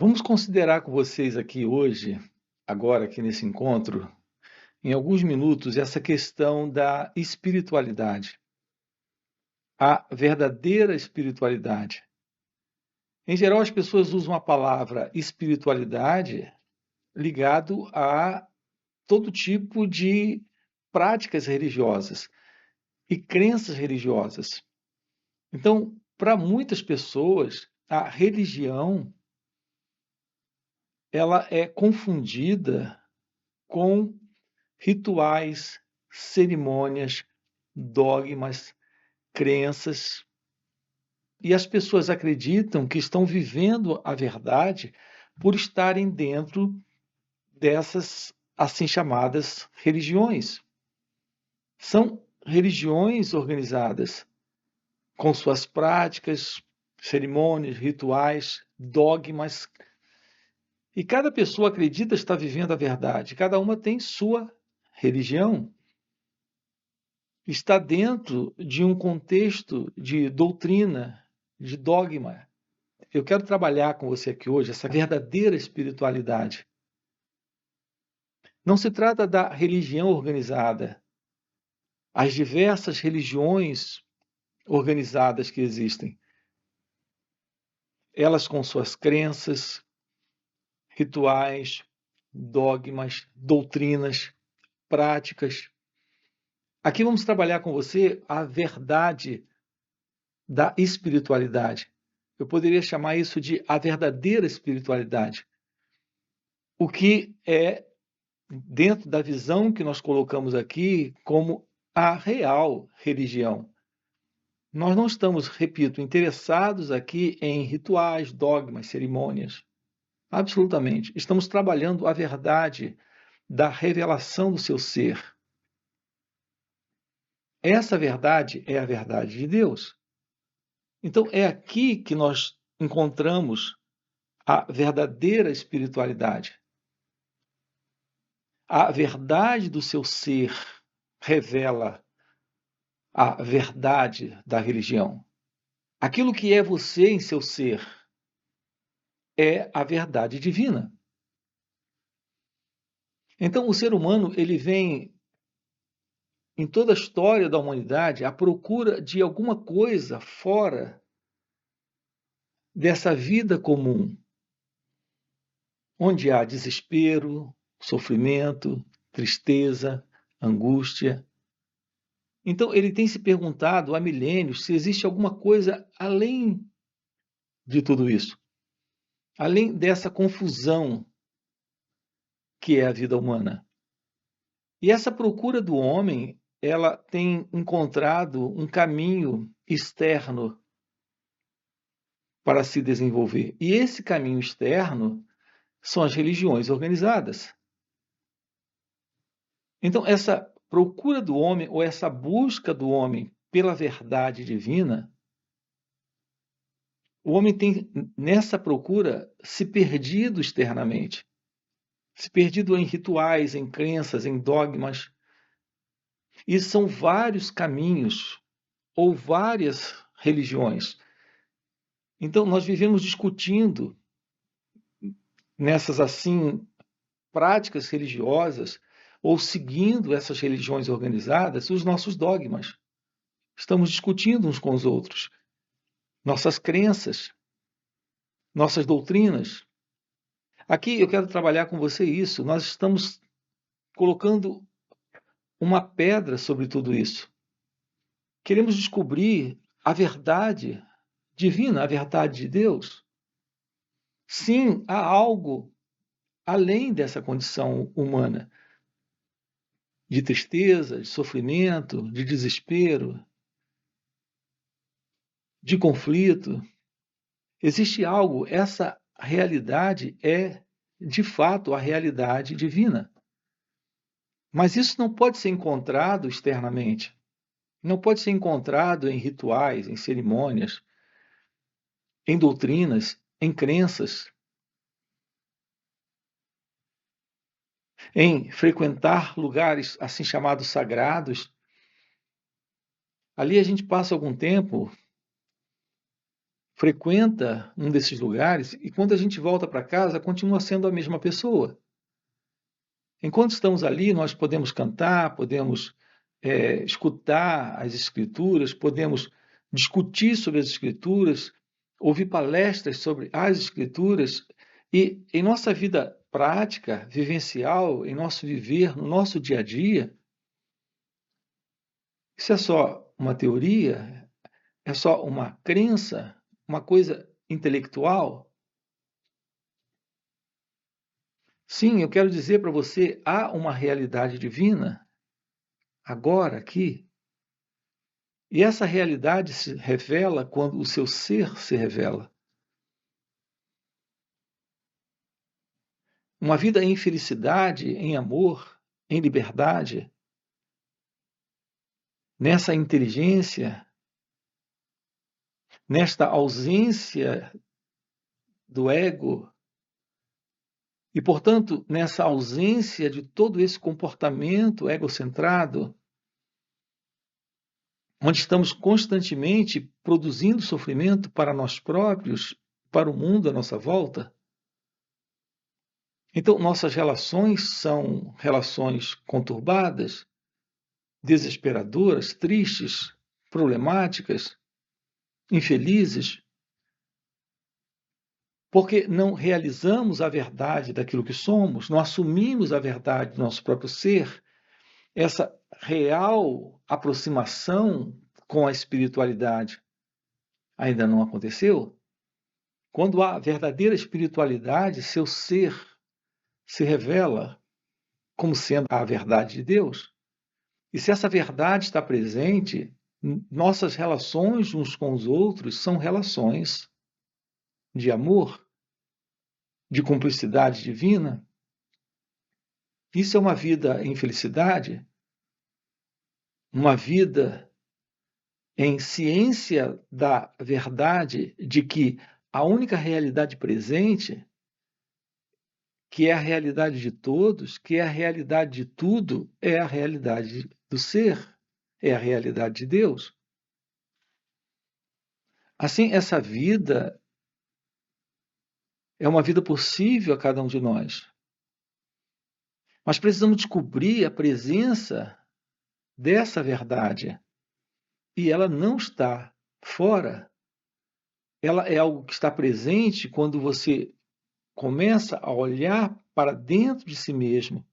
Vamos considerar com vocês aqui hoje, agora aqui nesse encontro, em alguns minutos, essa questão da espiritualidade, a verdadeira espiritualidade. Em geral, as pessoas usam a palavra espiritualidade ligado a todo tipo de práticas religiosas e crenças religiosas. Então, para muitas pessoas, a religião ela é confundida com rituais, cerimônias, dogmas, crenças. E as pessoas acreditam que estão vivendo a verdade por estarem dentro dessas assim chamadas religiões. São religiões organizadas com suas práticas, cerimônias, rituais, dogmas. E cada pessoa acredita estar vivendo a verdade. Cada uma tem sua religião. Está dentro de um contexto de doutrina, de dogma. Eu quero trabalhar com você aqui hoje essa verdadeira espiritualidade. Não se trata da religião organizada, as diversas religiões organizadas que existem. Elas com suas crenças, rituais, dogmas, doutrinas, práticas. Aqui vamos trabalhar com você a verdade da espiritualidade. Eu poderia chamar isso de a verdadeira espiritualidade. O que é, dentro da visão que nós colocamos aqui, como a real religião. Nós não estamos, repito, interessados aqui em rituais, dogmas, cerimônias. Absolutamente. Estamos trabalhando a verdade da revelação do seu ser. Essa verdade é a verdade de Deus. Então, é aqui que nós encontramos a verdadeira espiritualidade. A verdade do seu ser revela a verdade da religião. Aquilo que é você em seu ser é a verdade divina. Então, o ser humano ele vem em toda a história da humanidade à procura de alguma coisa fora dessa vida comum, onde há desespero, sofrimento, tristeza, angústia. Então, ele tem se perguntado há milênios se existe alguma coisa além de tudo isso, além dessa confusão que é a vida humana. E essa procura do homem, ela tem encontrado um caminho externo para se desenvolver. E esse caminho externo são as religiões organizadas. Então, essa procura do homem, ou essa busca do homem pela verdade divina, o homem tem, nessa procura, se perdido externamente, se perdido em rituais, em crenças, em dogmas. E são vários caminhos, ou várias religiões. Então, nós vivemos discutindo nessas, assim, práticas religiosas, ou seguindo essas religiões organizadas, os nossos dogmas. Estamos discutindo uns com os outros, nossas crenças, nossas doutrinas. Aqui eu quero trabalhar com você isso. Nós estamos colocando uma pedra sobre tudo isso. Queremos descobrir a verdade divina, a verdade de Deus. Sim, há algo além dessa condição humana de tristeza, de sofrimento, de desespero, de conflito. Existe algo, essa realidade é, de fato, a realidade divina. Mas isso não pode ser encontrado externamente. Não pode ser encontrado em rituais, em cerimônias, em doutrinas, em crenças, em frequentar lugares assim chamados sagrados. Ali a gente passa algum tempo frequenta um desses lugares e quando a gente volta para casa, continua sendo a mesma pessoa. Enquanto estamos ali, nós podemos cantar, podemos escutar as Escrituras, podemos discutir sobre as Escrituras, ouvir palestras sobre as Escrituras, e em nossa vida prática, vivencial, em nosso viver, no nosso dia a dia, isso é só uma teoria? É só uma crença? Uma coisa intelectual? Sim, eu quero dizer para você, há uma realidade divina, agora, aqui, e essa realidade se revela quando o seu ser se revela. Uma vida em felicidade, em amor, em liberdade, nessa inteligência, nesta ausência do ego, e, portanto, nessa ausência de todo esse comportamento egocentrado, onde estamos constantemente produzindo sofrimento para nós próprios, para o mundo à nossa volta. Então, nossas relações são relações conturbadas, desesperadoras, tristes, problemáticas, infelizes, porque não realizamos a verdade daquilo que somos, não assumimos a verdade do nosso próprio ser, essa real aproximação com a espiritualidade ainda não aconteceu. Quando há verdadeira espiritualidade, seu ser se revela como sendo a verdade de Deus. E se essa verdade está presente, nossas relações uns com os outros são relações de amor, de cumplicidade divina. Isso é uma vida em felicidade, uma vida em ciência da verdade de que a única realidade presente, que é a realidade de todos, que é a realidade de tudo, é a realidade do ser, é a realidade de Deus. Assim, essa vida é uma vida possível a cada um de nós. Mas precisamos descobrir a presença dessa verdade. E ela não está fora. Ela é algo que está presente quando você começa a olhar para dentro de si mesmo.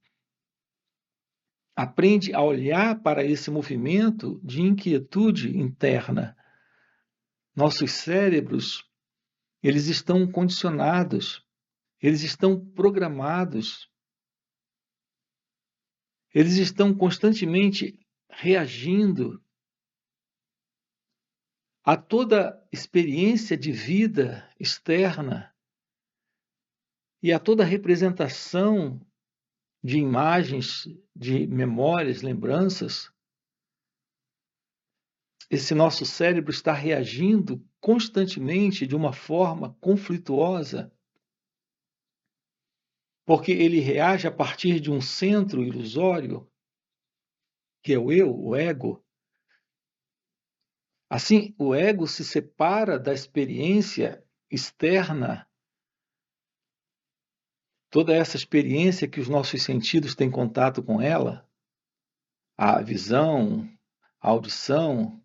Aprende a olhar para esse movimento de inquietude interna. Nossos cérebros, eles estão condicionados, eles estão programados, eles estão constantemente reagindo a toda experiência de vida externa e a toda representação de imagens, de memórias, lembranças. Esse nosso cérebro está reagindo constantemente de uma forma conflituosa, porque ele reage a partir de um centro ilusório, que é o eu, o ego. Assim, o ego se separa da experiência externa, toda essa experiência que os nossos sentidos têm contato com ela, a visão, a audição,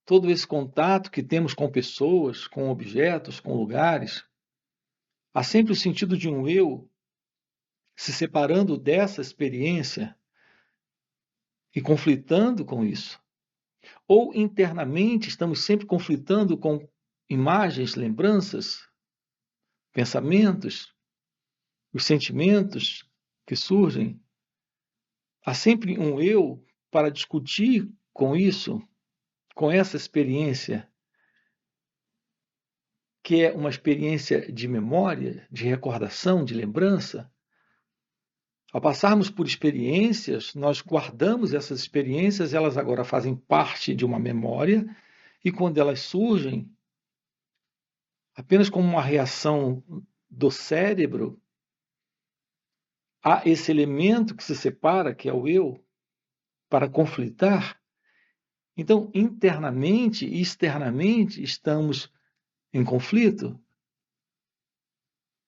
todo esse contato que temos com pessoas, com objetos, com lugares, há sempre o sentido de um eu se separando dessa experiência e conflitando com isso. Ou internamente estamos sempre conflitando com imagens, lembranças, pensamentos, os sentimentos que surgem. Há sempre um eu para discutir com isso, com essa experiência, que é uma experiência de memória, de recordação, de lembrança. Ao passarmos por experiências, nós guardamos essas experiências, elas agora fazem parte de uma memória, e quando elas surgem, apenas como uma reação do cérebro, há esse elemento que se separa, que é o eu, para conflitar. Então, internamente e externamente, estamos em conflito,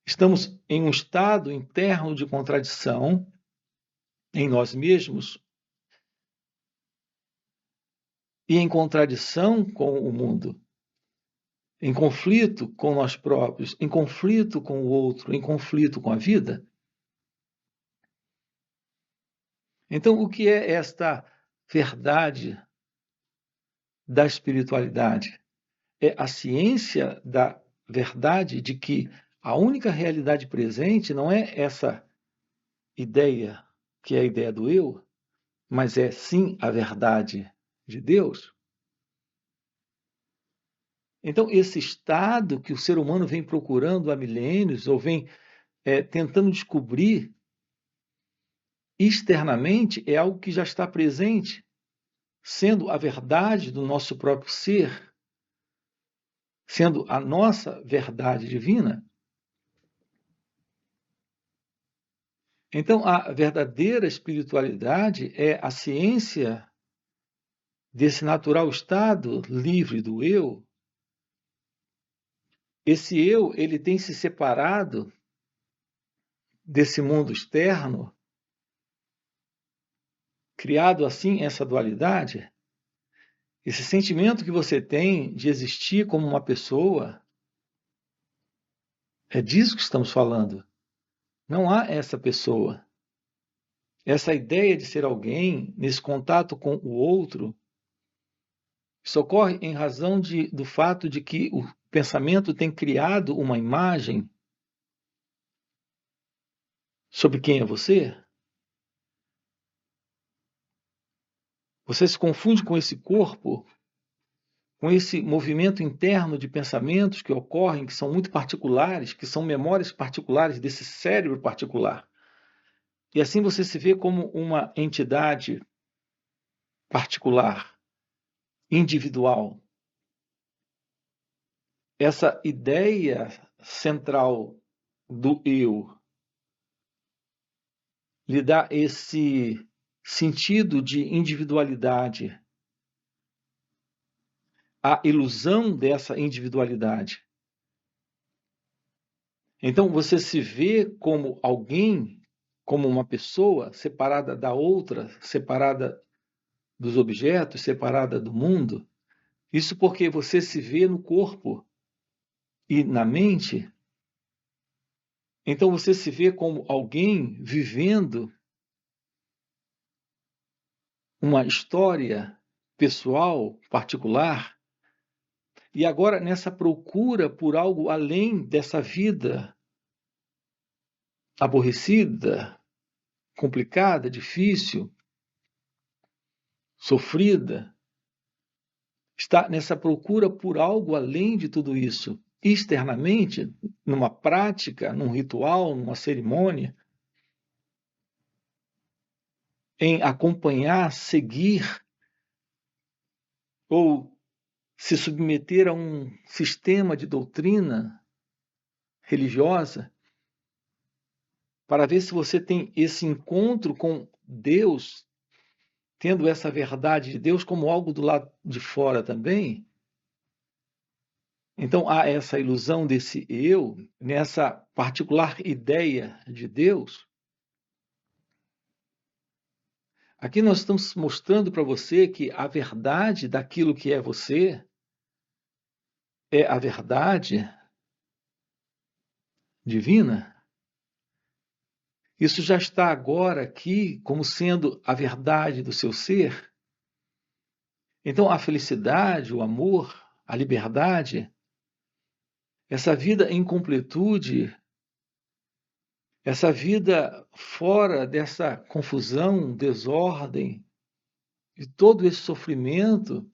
estamos em um estado interno de contradição em nós mesmos e em contradição com o mundo, em conflito com nós próprios, em conflito com o outro, em conflito com a vida. Então, o que é esta verdade da espiritualidade? É a ciência da verdade de que a única realidade presente não é essa ideia, que é a ideia do eu, mas é sim a verdade de Deus. Então, esse estado que o ser humano vem procurando há milênios, ou vem tentando descobrir externamente, é algo que já está presente, sendo a verdade do nosso próprio ser, sendo a nossa verdade divina. Então, a verdadeira espiritualidade é a ciência desse natural estado livre do eu. Esse eu, ele tem se separado desse mundo externo, criado assim essa dualidade. Esse sentimento que você tem de existir como uma pessoa, é disso que estamos falando. Não há essa pessoa. Essa ideia de ser alguém nesse contato com o outro, isso ocorre em razão do fato de que o pensamento tem criado uma imagem sobre quem é você. Você se confunde com esse corpo, com esse movimento interno de pensamentos que ocorrem, que são muito particulares, que são memórias particulares desse cérebro particular. E assim você se vê como uma entidade particular, individual. Essa ideia central do eu lhe dá esse sentido de individualidade, a ilusão dessa individualidade. Então você se vê como alguém, como uma pessoa separada da outra, separada dos objetos, separada do mundo. Isso porque você se vê no corpo e na mente. Então você se vê como alguém vivendo uma história pessoal, particular, e agora nessa procura por algo além dessa vida aborrecida, complicada, difícil, sofrida, está nessa procura por algo além de tudo isso, externamente, numa prática, num ritual, numa cerimônia, em acompanhar, seguir ou se submeter a um sistema de doutrina religiosa, para ver se você tem esse encontro com Deus, tendo essa verdade de Deus como algo do lado de fora também. Então há essa ilusão desse eu, nessa particular ideia de Deus. Aqui nós estamos mostrando para você que a verdade daquilo que é você é a verdade divina. Isso já está agora aqui como sendo a verdade do seu ser. Então a felicidade, o amor, a liberdade, essa vida em completude, essa vida fora dessa confusão, desordem e todo esse sofrimento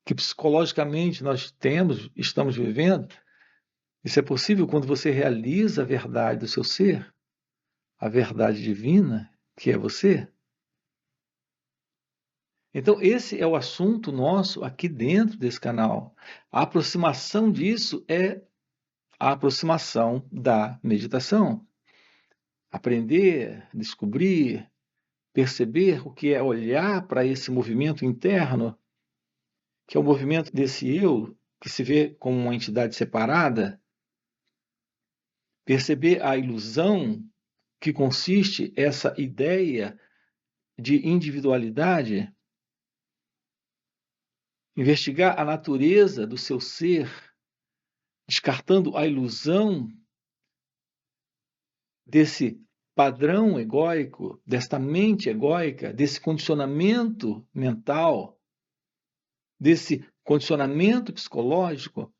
que psicologicamente nós temos, estamos vivendo, isso é possível quando você realiza a verdade do seu ser, a verdade divina, que é você. Então, esse é o assunto nosso aqui dentro desse canal. A aproximação disso é a aproximação da meditação. Aprender, descobrir, perceber o que é olhar para esse movimento interno que é o movimento desse eu, que se vê como uma entidade separada, perceber a ilusão que consiste essa ideia de individualidade, investigar a natureza do seu ser, descartando a ilusão desse padrão egóico, desta mente egóica, desse condicionamento mental, desse condicionamento psicológico.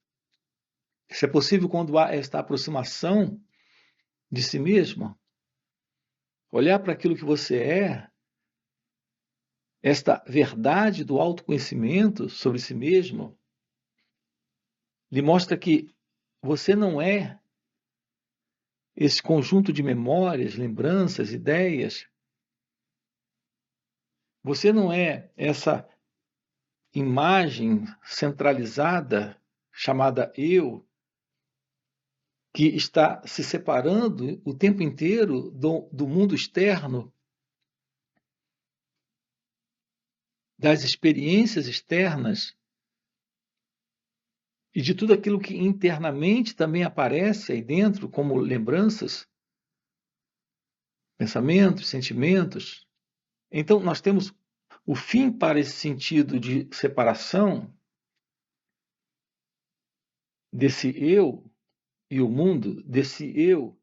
Isso é possível quando há esta aproximação de si mesmo. Olhar para aquilo que você é, esta verdade do autoconhecimento sobre si mesmo, lhe mostra que você não é esse conjunto de memórias, lembranças, ideias. Você não é essa imagem centralizada chamada eu, que está se separando o tempo inteiro do mundo externo, das experiências externas e de tudo aquilo que internamente também aparece aí dentro, como lembranças, pensamentos, sentimentos. Então, nós temos o fim para esse sentido de separação desse eu e o mundo, desse eu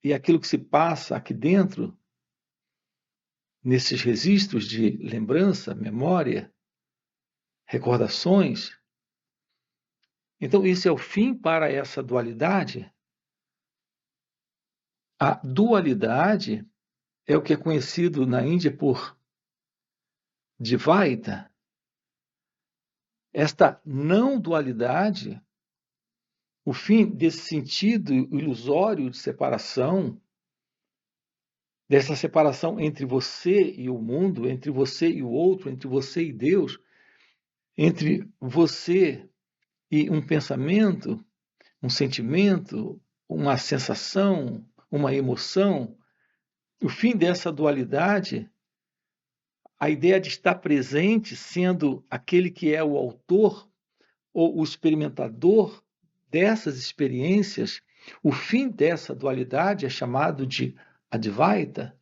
e aquilo que se passa aqui dentro, nesses registros de lembrança, memória, recordações. Então, isso é o fim para essa dualidade. A dualidade é o que é conhecido na Índia por Dvaita. Esta não dualidade, o fim desse sentido ilusório de separação, dessa separação entre você e o mundo, entre você e o outro, entre você e Deus, entre você e um pensamento, um sentimento, uma sensação, uma emoção. O fim dessa dualidade, a ideia de estar presente sendo aquele que é o autor ou o experimentador dessas experiências, o fim dessa dualidade é chamado de Advaita.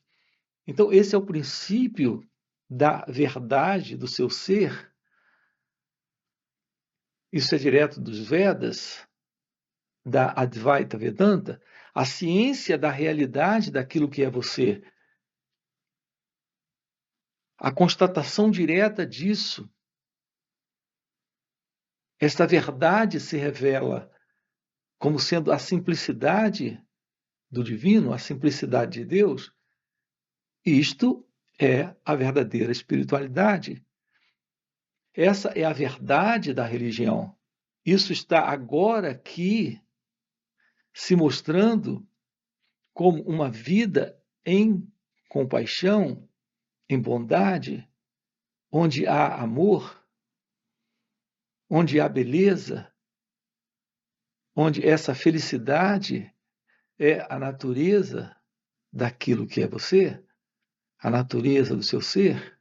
Então, esse é o princípio da verdade do seu ser. Isso é direto dos Vedas, da Advaita Vedanta, a ciência da realidade daquilo que é você. A constatação direta disso. Esta verdade se revela como sendo a simplicidade do divino, a simplicidade de Deus. Isto é a verdadeira espiritualidade. Essa é a verdade da religião. Isso está agora aqui se mostrando como uma vida em compaixão, em bondade, onde há amor, onde há beleza, onde essa felicidade é a natureza daquilo que é você, a natureza do seu ser.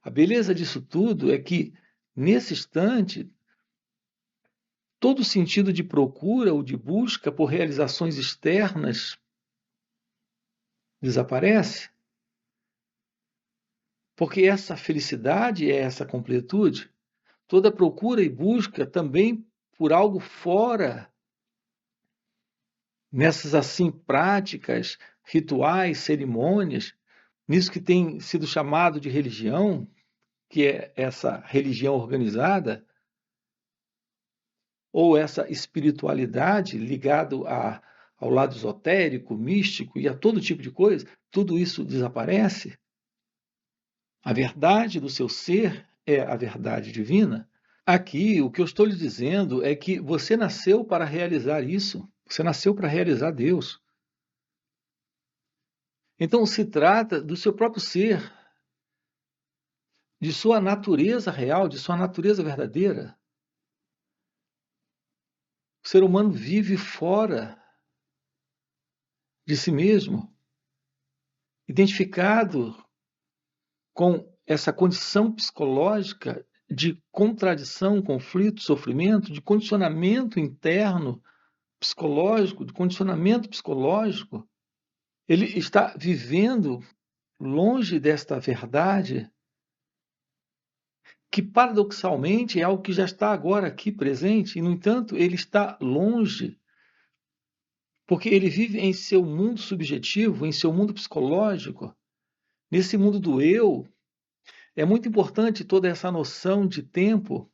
A beleza disso tudo é que, nesse instante, todo sentido de procura ou de busca por realizações externas desaparece, porque essa felicidade é essa completude. Toda procura e busca também por algo fora, nessas assim práticas, rituais, cerimônias, nisso que tem sido chamado de religião, que é essa religião organizada, ou essa espiritualidade ligada ao lado esotérico, místico e a todo tipo de coisa, tudo isso desaparece. A verdade do seu ser é a verdade divina. Aqui, o que eu estou lhe dizendo é que você nasceu para realizar isso. Você nasceu para realizar Deus. Então, se trata do seu próprio ser, de sua natureza real, de sua natureza verdadeira. O ser humano vive fora de si mesmo, identificado com essa condição psicológica de contradição, conflito, sofrimento, de condicionamento interno psicológico, de condicionamento psicológico. Ele está vivendo longe desta verdade, que paradoxalmente é algo que já está agora aqui presente, e, no entanto, ele está longe, porque ele vive em seu mundo subjetivo, em seu mundo psicológico, nesse mundo do eu. É muito importante toda essa noção de tempo.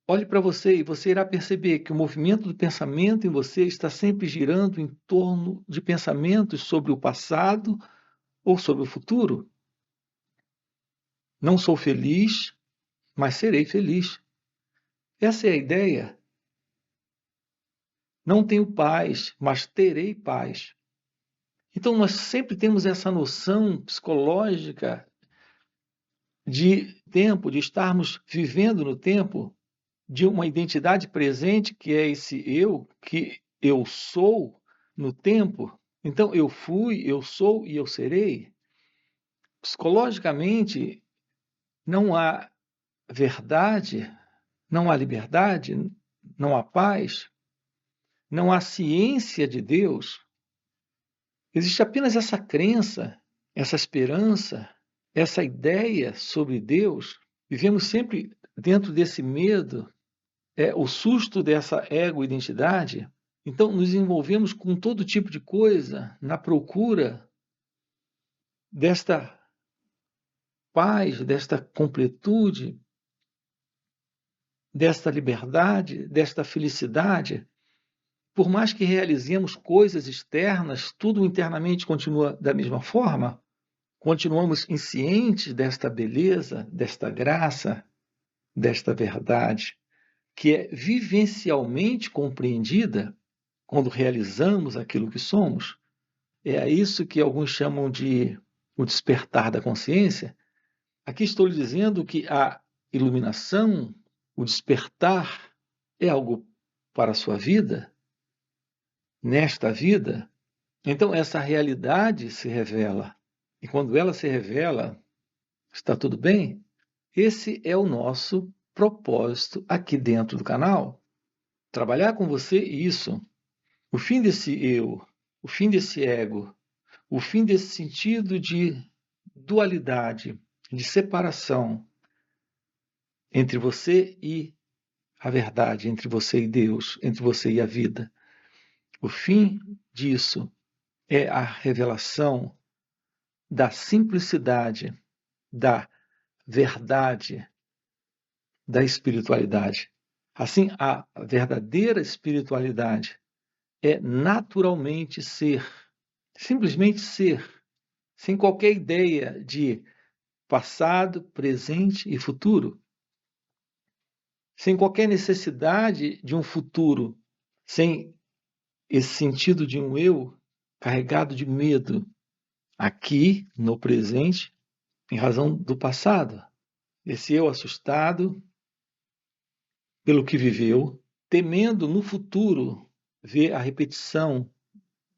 Olhe para você e você irá perceber que o movimento do pensamento em você está sempre girando em torno de pensamentos sobre o passado ou sobre o futuro. Não sou feliz, mas serei feliz. Essa é a ideia. Não tenho paz, mas terei paz. Então, nós sempre temos essa noção psicológica de tempo, de estarmos vivendo no tempo, de uma identidade presente, que é esse eu, que eu sou no tempo. Então, eu fui, eu sou e eu serei. Psicologicamente, não há verdade, não há liberdade, não há paz, não há ciência de Deus. Existe apenas essa crença, essa esperança, essa ideia sobre Deus. Vivemos sempre dentro desse medo, o susto dessa ego-identidade. Então, nos envolvemos com todo tipo de coisa na procura desta paz, desta completude, desta liberdade, desta felicidade. Por mais que realizemos coisas externas, tudo internamente continua da mesma forma. Continuamos inscientes desta beleza, desta graça, desta verdade, que é vivencialmente compreendida quando realizamos aquilo que somos. É isso que alguns chamam de o despertar da consciência. Aqui estou lhe dizendo que a iluminação, o despertar, é algo para a sua vida, nesta vida. Então, essa realidade se revela. E quando ela se revela, está tudo bem? Esse é o nosso propósito aqui dentro do canal. Trabalhar com você isso. O fim desse eu, o fim desse ego, o fim desse sentido de dualidade, de separação entre você e a verdade, entre você e Deus, entre você e a vida. O fim disso é a revelação da simplicidade, da verdade, da espiritualidade. Assim, a verdadeira espiritualidade é naturalmente ser, simplesmente ser, sem qualquer ideia de passado, presente e futuro, sem qualquer necessidade de um futuro, sem esse sentido de um eu carregado de medo, aqui no presente, em razão do passado. Esse eu assustado pelo que viveu, temendo no futuro ver a repetição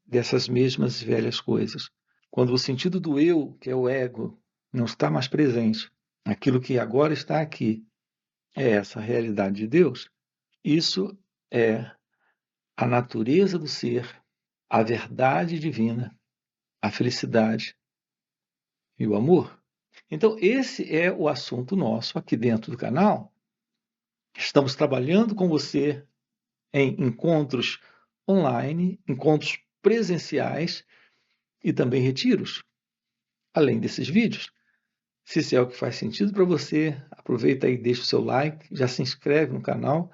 dessas mesmas velhas coisas. Quando o sentido do eu, que é o ego, não está mais presente, aquilo que agora está aqui é essa realidade de Deus, isso é a natureza do ser, a verdade divina, a felicidade e o amor. Então, esse é o assunto nosso aqui dentro do canal. Estamos trabalhando com você em encontros online, encontros presenciais e também retiros, além desses vídeos. Se isso é o que faz sentido para você, aproveita aí, deixa o seu like, já se inscreve no canal.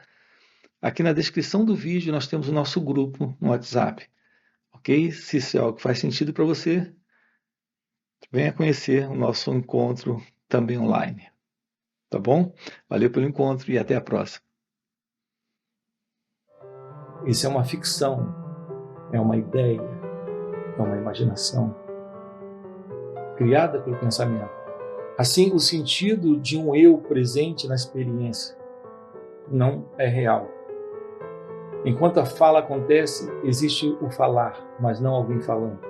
Aqui na descrição do vídeo nós temos o nosso grupo no WhatsApp, ok? Se isso é algo que faz sentido para você, venha conhecer o nosso encontro também online, tá bom? Valeu pelo encontro e até a próxima. Isso é uma ficção, é uma ideia, é uma imaginação criada pelo pensamento. Assim, o sentido de um eu presente na experiência não é real. Enquanto a fala acontece, existe o falar, mas não alguém falando.